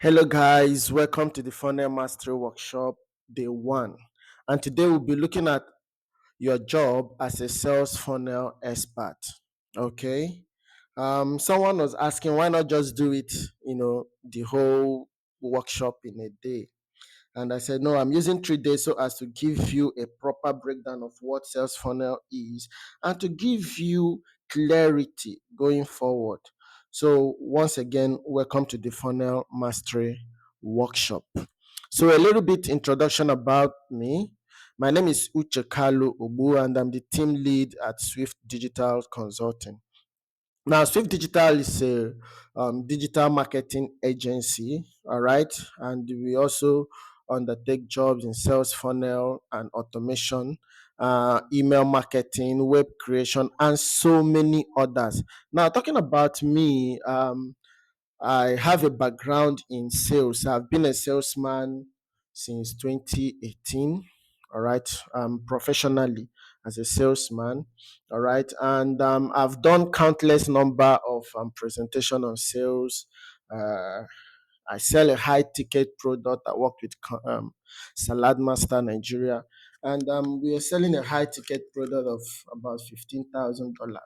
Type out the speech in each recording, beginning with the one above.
Hello, guys. Welcome to the Funnel Mastery Workshop, day one. And today we'll be looking at your job as a sales funnel expert. Okay. Someone was asking, why not just do it, the whole workshop in a day? And I said, no, I'm using 3 days so as to give you a proper breakdown of what sales funnel is and to give you clarity going forward. So, once again, welcome to the Funnel Mastery Workshop. So, a little bit introduction about me. My name is Uche Kalu Ubu, and I'm the team lead at Swift Digital Consulting. Now, Swift Digital is a digital marketing agency, all right, and we also undertake jobs in sales funnel and automation, email marketing, web creation, and so many others. Now, talking about me, I have a background in sales. I've been a salesman since 2018, all right, professionally as a salesman, all right, and I've done countless number of presentation on sales. Uh, I sell a high ticket product. I work with Salad Master Nigeria, and we are selling a high ticket product of about $15,000.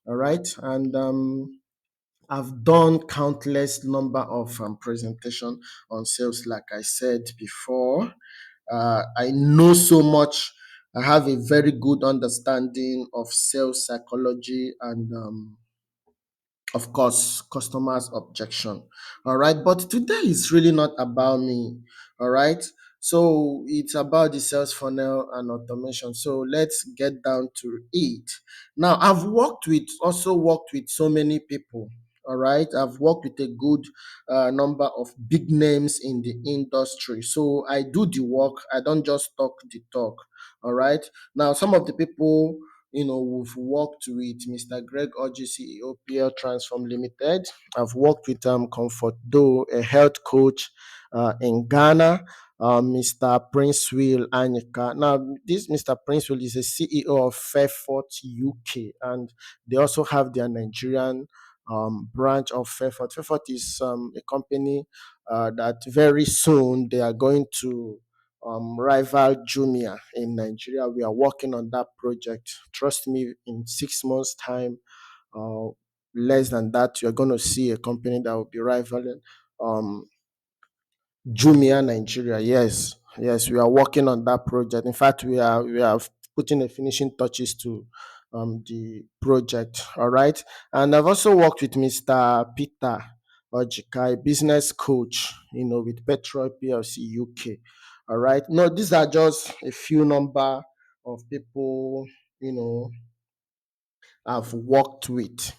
All right, and I've done countless number of presentation on sales, like I said before. I know so much. I have a very good understanding of sales psychology and of course, customers' objection. All right. But today is really not about me. All right. So it's about the sales funnel and automation. So let's get down to it. Now, also worked with so many people. All right. I've worked with a good number of big names in the industry. So I do the work. I don't just talk the talk. All right. Now, some of the people we've worked with Mr. Greg Oji, CEO, PL Transform Limited. I've worked with Comfort Do, a health coach in Ghana, Mr. Prince Will Anyika. Now, this Mr. Prince Will is a CEO of Fairfort UK, and they also have their Nigerian branch of Fairfort. Fairfort is a company that very soon they are going to rival Jumia in Nigeria. We are working on that project. Trust me, in 6 months' time, uh, less than that, you're going to see a company that will be rivaling um, Jumia Nigeria. Yes, yes, we are working on that project. In fact, we are putting the finishing touches to the project. All right, and I've also worked with Mr. Peter Ojika, a business coach, with Petrol PLC UK. All right, no, these are just a few number of people I've worked with.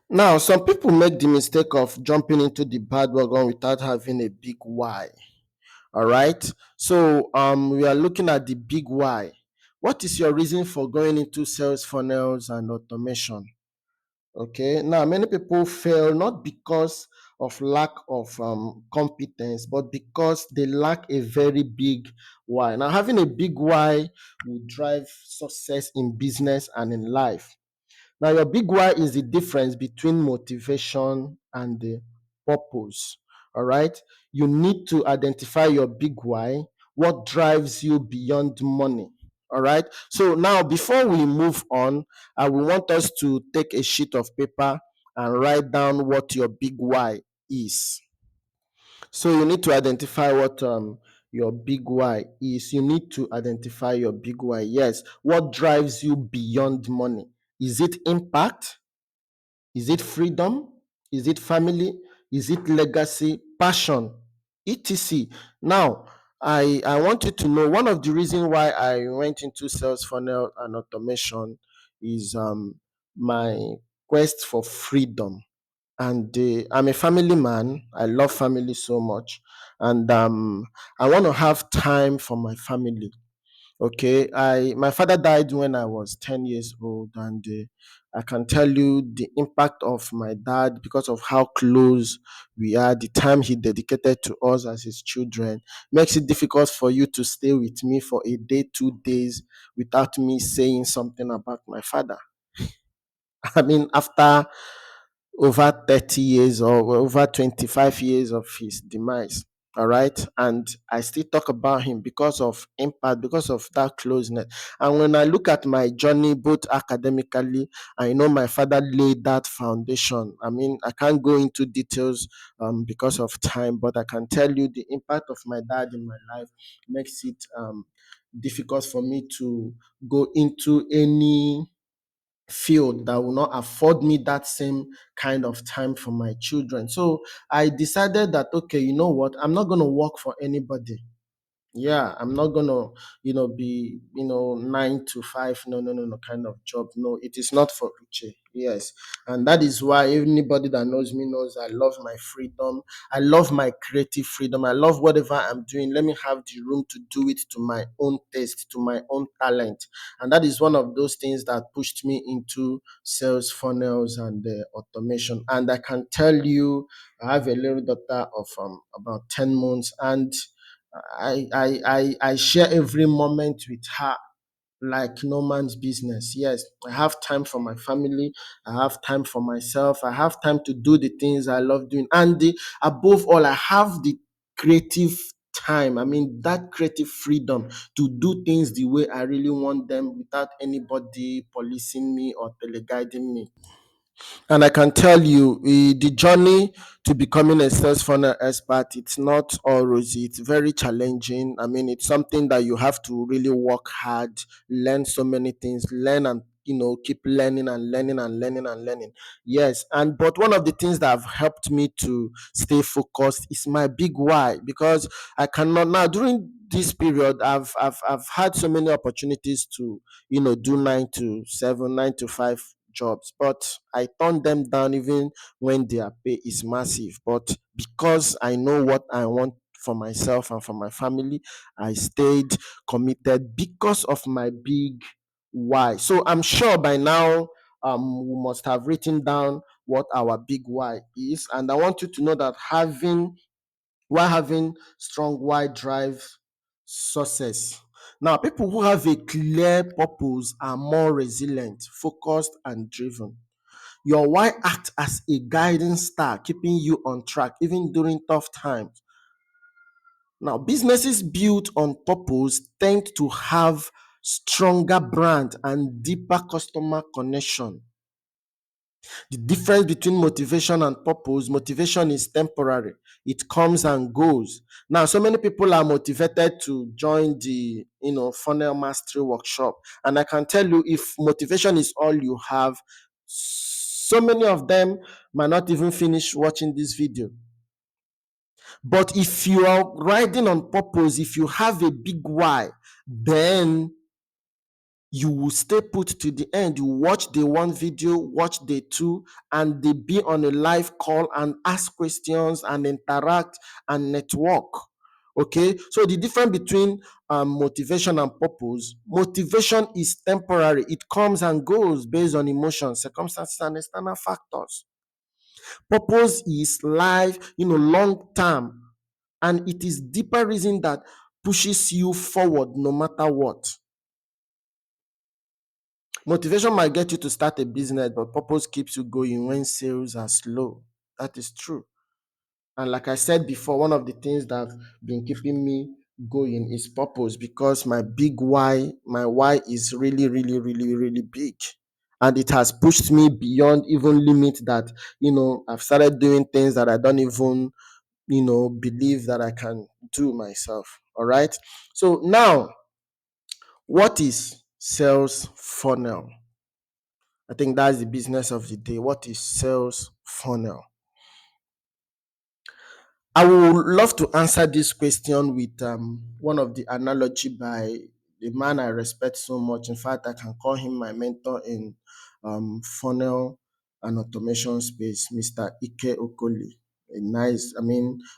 Now, some people make the mistake of jumping into the bandwagon without having a big why. All right. So we are looking at the big why. What is your reason for going into sales funnels and automation? Okay. Now, many people fail not because of lack of competence, but because they lack a very big why. Now, having a big why will drive success in business and in life. Now, your big why is the difference between motivation and the purpose. All right. You need to identify your big why, what drives you beyond money. All right. So, now before we move on, I will want us to take a sheet of paper and write down what your big why is. So, you need to identify what your big why is. You need to identify your big why. Yes. What drives you beyond money? Is it impact? Is it freedom? Is it family? Is it legacy, passion, etc? Now, I want you to know one of the reasons why I went into sales funnel and automation is my quest for freedom. And I'm a family man. I love family so much, and I want to have time for my family. Okay, I my father died when I was 10 years old, and I can tell you the impact of my dad because of how close we are. The time he dedicated to us as his children makes it difficult for you to stay with me for a day, 2 days without me saying something about my father. I mean, after over 30 years or over 25 years of his demise. All right. And I still talk about him because of impact, because of that closeness. And when I look at my journey, both academically, I know my father laid that foundation. I mean, I can't go into details because of time, but I can tell you the impact of my dad in my life makes it difficult for me to go into any field that will not afford me that same kind of time for my children. So I decided that, okay, you know what, I'm not going to work for anybody. Yeah, I'm not gonna, be, 9 to 5. No, no, no, no, kind of job. No, it is not for Uche. Yes. And that is why anybody that knows me knows I love my freedom. I love my creative freedom. I love whatever I'm doing. Let me have the room to do it to my own taste, to my own talent. And that is one of those things that pushed me into sales funnels and automation. And I can tell you, I have a little daughter of about 10 months, and I share every moment with her like no man's business. Yes, I have time for my family. I have time for myself. I have time to do the things I love doing. And above all, I have the creative time. I mean, that creative freedom to do things the way I really want them without anybody policing me or teleguiding me. And I can tell you, the journey to becoming a sales funnel expert, it's not all rosy. It's very challenging. I mean, it's something that you have to really work hard, learn so many things, learn and keep learning and learning and learning and learning. Yes, and but one of the things that have helped me to stay focused is my big why, because I cannot now during this period I've had so many opportunities to do 9 to 7, 9 to 5 jobs, but I turn them down even when their pay is massive. But because I know what I want for myself and for my family, I stayed committed because of my big why. So I'm sure by now we must have written down what our big why is. And I want you to know that having strong why drive success. Now, people who have a clear purpose are more resilient, focused, and driven. Your why acts as a guiding star, keeping you on track even during tough times. Now, businesses built on purpose tend to have stronger brand and deeper customer connection. The difference between motivation and purpose: motivation is temporary, it comes and goes. Now, so many people are motivated to join the funnel mastery workshop, and I can tell you, if motivation is all you have, so many of them might not even finish watching this video. But if you are riding on purpose, if you have a big why, then you will stay put to the end. You watch the one video, watch the two, and they be on a live call and ask questions and interact and network. Okay, so the difference between motivation and purpose: motivation is temporary, it comes and goes based on emotions, circumstances, and external factors. Purpose is life, long term, and it is deeper reason that pushes you forward no matter what. Motivation might get you to start a business, but purpose keeps you going when sales are slow. That is true. And like I said before, one of the things that have been keeping me going is purpose, because my why is really, really, really, really big. And it has pushed me beyond even limit that, I've started doing things that I don't even, believe that I can do myself. All right. So now, what is sales funnel? I think that's the business of the day. What is sales funnel? I would love to answer this question with one of the analogy by the man I respect so much. In fact, I can call him my mentor in funnel and automation space, Mr. Ike Okoli.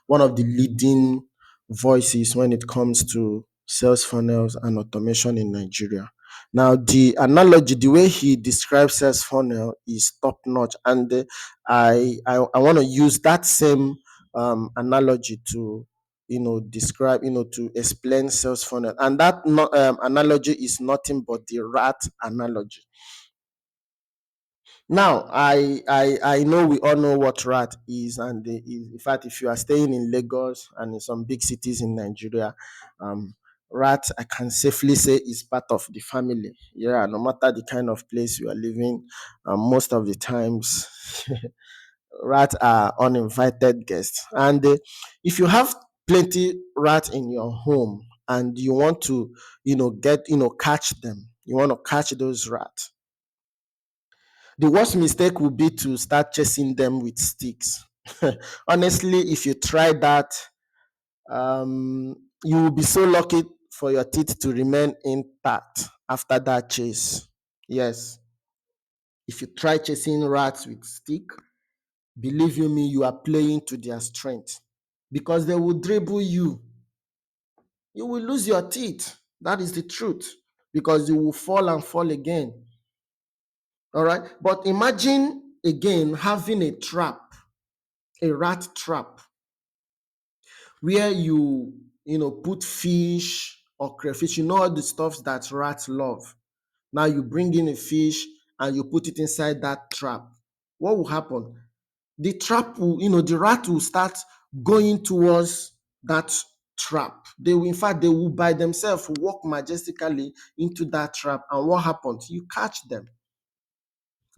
One of the leading voices when it comes to sales funnels and automation in Nigeria. Now, the analogy, the way he describes sales funnel is top notch, and I want to use that same analogy to describe, to explain sales funnel, and that analogy is nothing but the rat analogy. Now, I know we all know what rat is, and in fact, if you are staying in Lagos and in some big cities in Nigeria, um, rat I can safely say is part of the family. Yeah, no matter the kind of place you are living, most of the times, rats are uninvited guests. And if you have plenty rat in your home and you want to, catch them, you want to catch those rats, the worst mistake would be to start chasing them with sticks. Honestly, if you try that, you will be so lucky for your teeth to remain intact after that chase. Yes, if you try chasing rats with stick, believe you me, you are playing to their strength because they will dribble you. You will lose your teeth. That is the truth because you will fall and fall again. All right. But imagine again having a trap, a rat trap, where you put fish or crayfish, all the stuffs that rats love. Now you bring in a fish and you put it inside that trap. What will happen? The trap will, the rat will start going towards that trap. They will, in fact, they will by themselves walk majestically into that trap. And what happens? You catch them.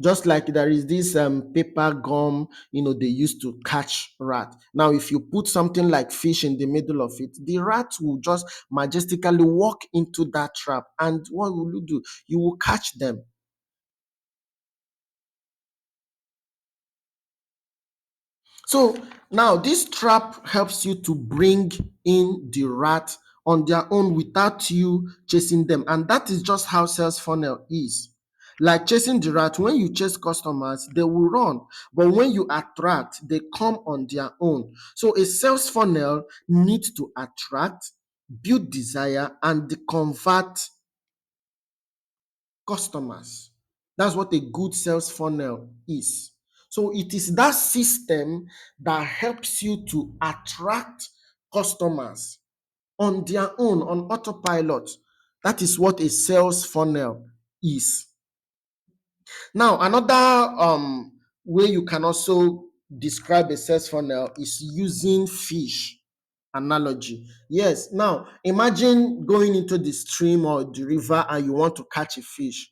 Just like there is this paper gum, they used to catch rat. Now, if you put something like fish in the middle of it, the rat will just majestically walk into that trap. And what will you do? You will catch them. So now this trap helps you to bring in the rat on their own without you chasing them. And that is just how sales funnel is. Like chasing the rat, when you chase customers, they will run. But when you attract, they come on their own. So a sales funnel needs to attract, build desire, and convert customers. That's what a good sales funnel is. So it is that system that helps you to attract customers on their own, on autopilot. That is what a sales funnel is. Now, another way you can also describe a sales funnel is using fish analogy. Yes, now imagine going into the stream or the river and you want to catch a fish.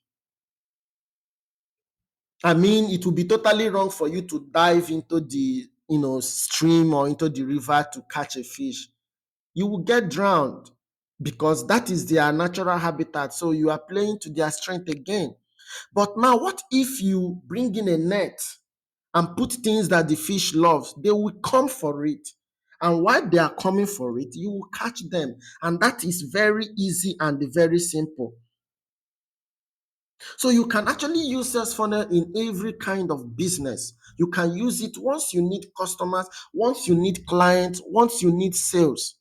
I mean, it would be totally wrong for you to dive into the stream or into the river to catch a fish. You will get drowned because that is their natural habitat. So you are playing to their strength again. But now, what if you bring in a net and put things that the fish loves? They will come for it. And while they are coming for it, you will catch them. And that is very easy and very simple. So you can actually use sales funnel in every kind of business. You can use it once you need customers, once you need clients, once you need sales.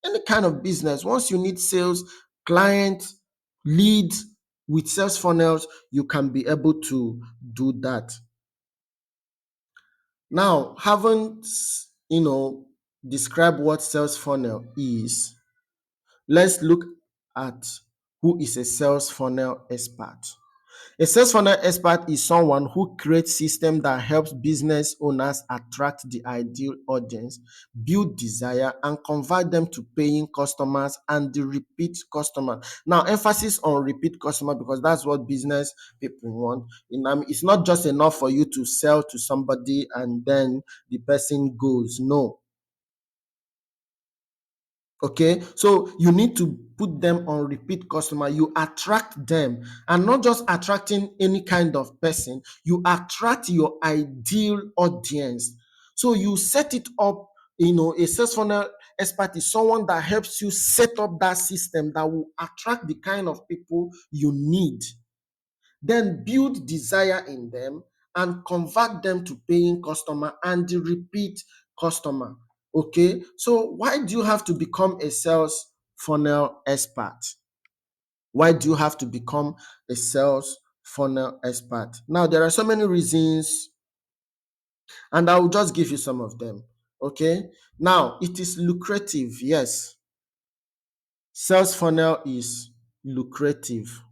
Any kind of business, once you need sales, clients, leads with sales funnels, you can be able to do that. Now, haven't describe what sales funnel is, let's look at who is a sales funnel expert. A sales funnel expert is someone who creates systems that helps business owners attract the ideal audience, build desire, and convert them to paying customers and the repeat customers. Now, emphasis on repeat customer because that's what business people want. It's not just enough for you to sell to somebody and then the person goes. No. Okay, so you need to put them on repeat customer. You attract them, and not just attracting any kind of person, you attract your ideal audience. So you set it up. A sales funnel expert is someone that helps you set up that system that will attract the kind of people you need, then build desire in them and convert them to paying customer and the repeat customer. Okay, so why do you have to become a sales funnel expert? Why do you have to become a sales funnel expert? Now, there are so many reasons, and I will just give you some of them. Okay, now it is lucrative. Yes, sales funnel is lucrative.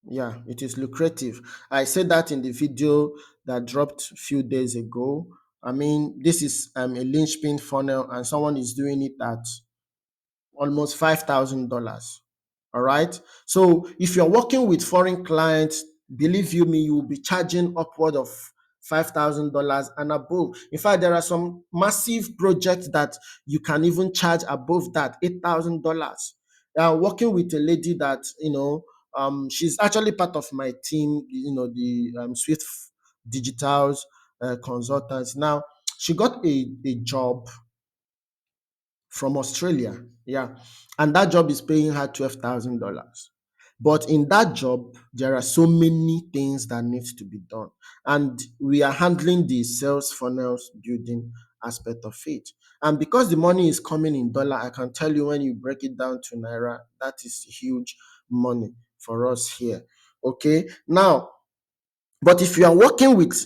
Yeah, it is lucrative. I said that in the video that dropped a few days ago. I mean, this is a linchpin funnel, and someone is doing it at almost $5,000. All right. So if you're working with foreign clients, believe you me, you will be charging upward of $5,000 and above. In fact, there are some massive projects that you can even charge above that, $8,000. Working with a lady that, she's actually part of my team, the Swift Digitals consultants. Now, she got a job from Australia. Yeah. And that job is paying her $12,000. But in that job, there are so many things that needs to be done. And we are handling the sales funnels building aspect of it. And because the money is coming in dollar, I can tell you when you break it down to Naira, that is huge money for us here. Okay. Now, but if you are working with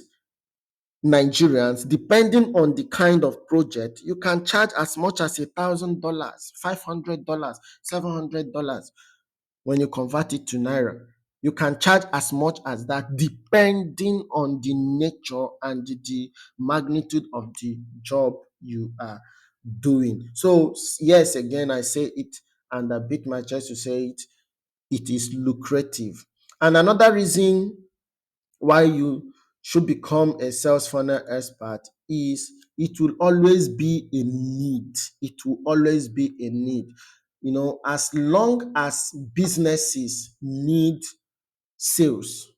Nigerians, depending on the kind of project, you can charge as much as $1,000, $500, $700 when you convert it to naira. You can charge as much as that depending on the nature and the magnitude of the job you are doing. So, yes, again, I say it and I beat my chest to say it. It is lucrative. And another reason why you should become a sales funnel expert is it will always be a need. It will always be a need. As long as businesses need sales,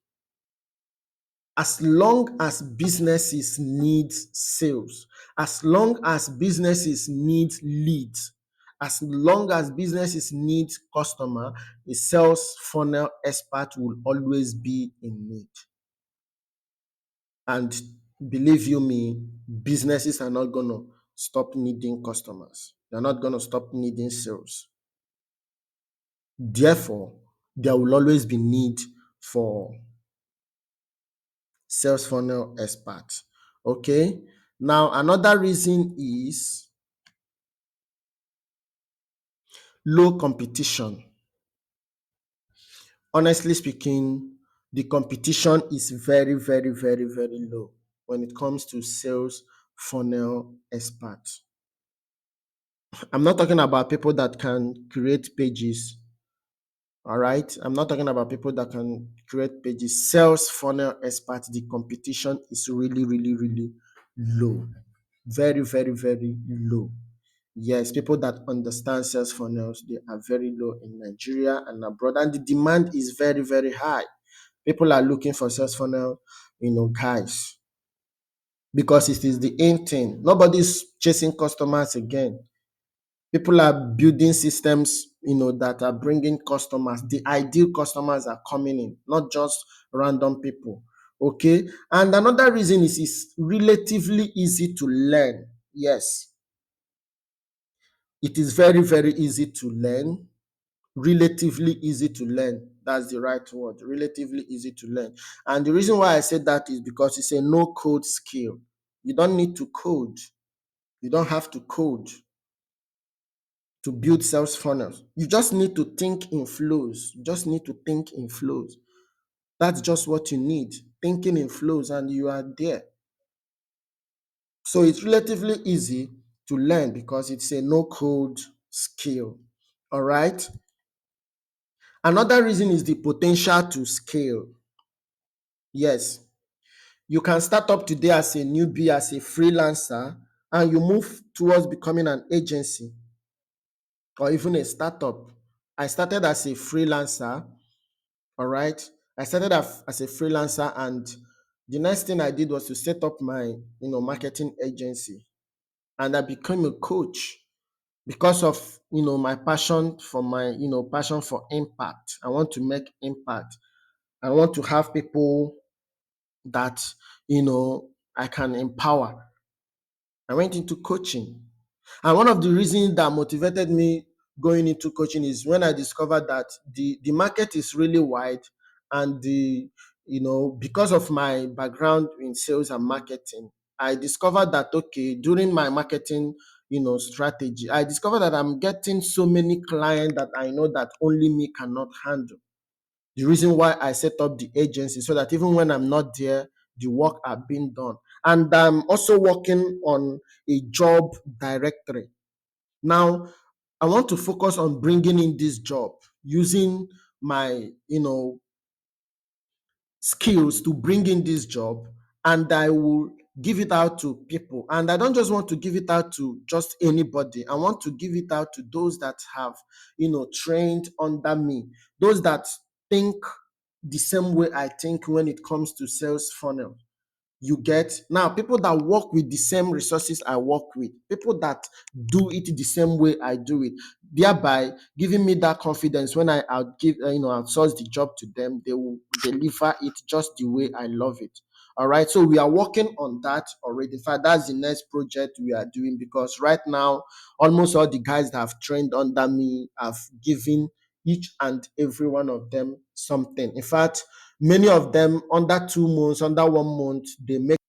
as long as businesses need sales, as long as businesses need leads, as long as businesses need customer, a sales funnel expert will always be in need. And believe you me, businesses are not going to stop needing customers. They're not going to stop needing sales. Therefore, there will always be need for sales funnel experts. Okay. Now, another reason is low competition. Honestly speaking, the competition is very, very, very, very low when it comes to sales funnel experts. I'm not talking about people that can create pages. All right. I'm not talking about people that can create pages. Sales funnel experts, the competition is really, really, really low. Very, very, very low. Yes, people that understand sales funnels, they are very low in Nigeria and abroad. And the demand is very, very high. People are looking for sales funnel, guys, because it is the in thing. Nobody's chasing customers again. People are building systems, that are bringing customers. The ideal customers are coming in, not just random people. Okay. And another reason is it's relatively easy to learn. Yes, it is very, very easy to learn. Relatively easy to learn. That's the right word. Relatively easy to learn. And the reason why I said that is because it's a no code skill. You don't need to code. You don't have to code to build sales funnels. You just need to think in flows. You just need to think in flows. That's just what you need. Thinking in flows, and you are there. So it's relatively easy to learn because it's a no code skill. All right. Another reason is the potential to scale. Yes, you can start up today as a newbie, as a freelancer, and you move towards becoming an agency or even a startup. I started as a freelancer. All right. I started as a freelancer, and the next thing I did was to set up my, marketing agency, and I became a coach because of, my passion for passion for impact. I want to make impact. I want to have people that, I can empower. I went into coaching. And one of the reasons that motivated me going into coaching is when I discovered that the market is really wide, and because of my background in sales and marketing, I discovered that okay, during my marketing, strategy, I discovered that I'm getting so many clients that I know that only me cannot handle. The reason why I set up the agency, so that even when I'm not there, the work are being done. And I'm also working on a job directory. Now, I want to focus on bringing in this job using my, skills to bring in this job, and I will give it out to people. And I don't just want to give it out to just anybody. I want to give it out to those that have, trained under me, those that think the same way I think when it comes to sales funnel. You get now people that work with the same resources I work with, people that do it the same way I do it, thereby giving me that confidence when I'll give, outsource the job to them, they will deliver it just the way I love it. All right, so we are working on that already. In fact, that's the next project we are doing, because right now almost all the guys that have trained under me have given each and every one of them something. In fact, many of them under 2 months, under 1 month, they make